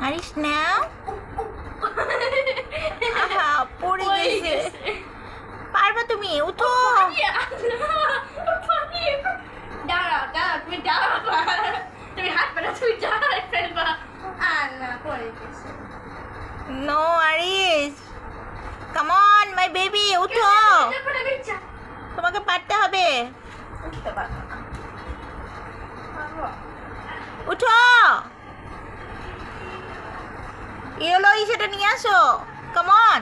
আরিশ নাও। আহা পড়ে গেছে। পারবা তুমি, উঠো। দাঁড়াও দাঁড়াও, তুমি দাঁড়াও, তুমি হাত পাটা তুমি দাঁড়াই ফেলবা। আল্লাহ পড়ে গেছে। No Arish, come on my baby, উঠো। তোমাকে পারতে হবে। উঠতে পারবো না। উঠো। ইয়েলো সেটা নিয়ে আসো। Come on.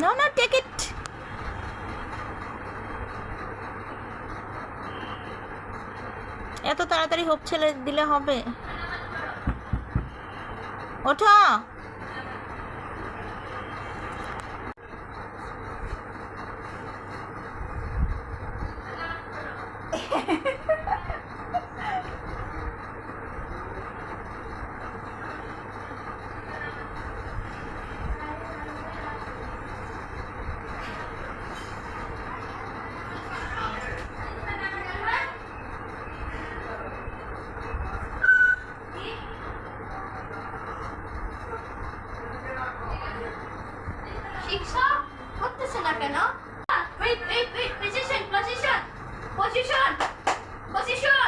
No no, take it. এত তাড়াতাড়ি হোপ ছেলে দিলে হবে? ওঠো। শিক্ষা করতেছে না কেন? Wait wait wait, position position position position